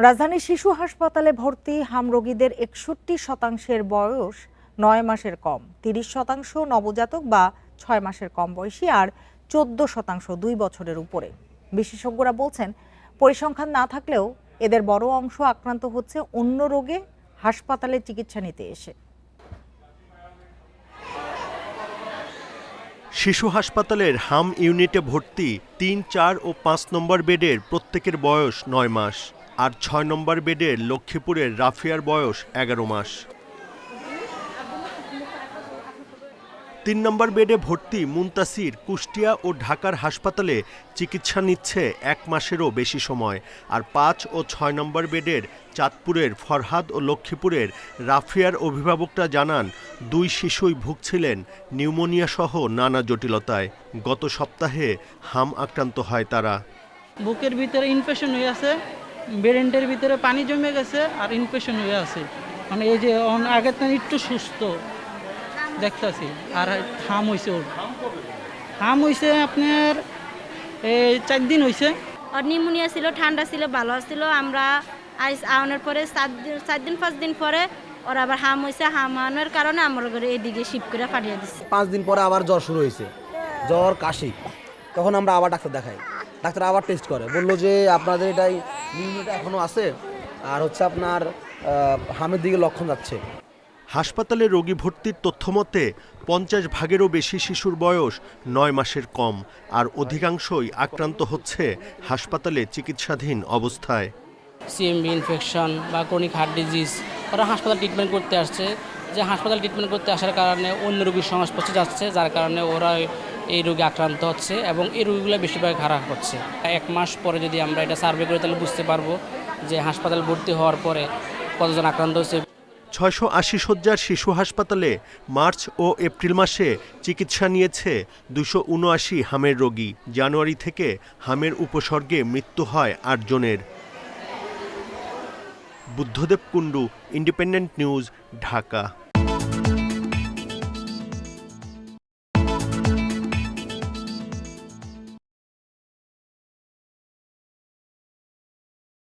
রাজধানীর শিশু হাসপাতালে ভর্তি হাম রোগীদের ৬১% বয়স ৯ মাসের কম, ৩০% নবজাতক বা ৬ মাসের কম বয়সী আর ১৪% ২ বছরের উপরে। বিশেষজ্ঞরা বলছেন, পরিসংখ্যান না থাকলেও এদের বড় অংশ আক্রান্ত হচ্ছে অন্য রোগে হাসপাতালে চিকিৎসা নিতে এসে। শিশু হাসপাতালের হাম ইউনিটে ভর্তি ৩, ৪ ও ৫ নম্বর বেডের প্রত্যেকের বয়স ৯ মাস, আর ৬ নম্বর বেডের লক্ষ্মীপুরের রাফিয়ার বয়স ১১ মাস। ৩ নম্বর বেডে ভর্তি মুনতাসির কুষ্টিয়া ও ঢাকার হাসপাতালে চিকিৎসা নিচ্ছে ১ মাসেরও বেশি সময়, আর ৫ ও ৬ নম্বর বেডের চাঁদপুরের ফরহাদ ও লক্ষ্মীপুরের রাফিয়ার অভিভাবকরা জানান, ২ শিশুই ভুগছিলেন নিউমোনিয়া সহ নানা জটিলতায়। গত সপ্তাহে হাম আক্রান্ত হয় তারা। বুকের ভিতরে ইনফেকশন হয়ে আছে, ব্রেনের ভিতরে পানি জমে গেছে আর ইনফেকশন হয়ে আছে। মানে এই যে আগের থেকে একটু সুস্থ দেখতেছি। আর হাম হয়েছে, ওর হাম হয়েছে আপনার এই ৪ দিন হয়েছে। আর নিউমোনিয়া ছিল, ঠান্ডা ছিল, ভালো ছিল। আমরা আওয়ানোর পরে ৪ দিন ৫ দিন পরে ওর আবার হাম হয়েছে। হাম আনার কারণে আমার ঘরে এদিকে শিফট করে পাঠিয়ে দিচ্ছে। ৫ দিন পরে আবার জ্বর শুরু হয়েছে, জ্বর কাশি। তখন আমরা আবার ডাক্তার দেখাই, ডাক্তার আবার টেস্ট করে, বললো যে আপনাদের এটাই নিউমোনিয়া এখনও আছে, আর হচ্ছে আপনার হামের দিকে লক্ষণ যাচ্ছে। হাসপাতালে রোগী ভর্তির তথ্যমতে ৫০% বেশি শিশুর বয়স ৯ মাসের কম, আর অধিকাংশই আক্রান্ত হচ্ছে হাসপাতালে চিকিৎসাধীন অবস্থায়। সিএমবি ইনফেকশন বা ক্রনিক হার্ট ডিজিজ, ওরা হাসপাতাল ট্রিটমেন্ট করতে আসছে। যে হাসপাতাল ট্রিটমেন্ট করতে আসার কারণে অন্য রোগীর সংস্পর্শে যাচ্ছে, যার কারণে ওরা এই রোগে আক্রান্ত হচ্ছে এবং এই রোগীগুলো বেশিরভাগ খারাপ হচ্ছে। ১ মাস পরে যদি আমরা এটা সার্ভে করি তাহলে বুঝতে পারবো যে হাসপাতাল ভর্তি হওয়ার পরে কতজন আক্রান্ত হচ্ছে। ৬৮০ শয্যার শিশু হাসপাতালে মার্চ ও এপ্রিল মাসে চিকিৎসা নিয়েছে ২৭৯ হামের রোগী। জানুয়ারি থেকে হামের উপসর্গে মৃত্যু হয় ৮ জনের। Buddhadeb Kundu, independent news, Dhaka.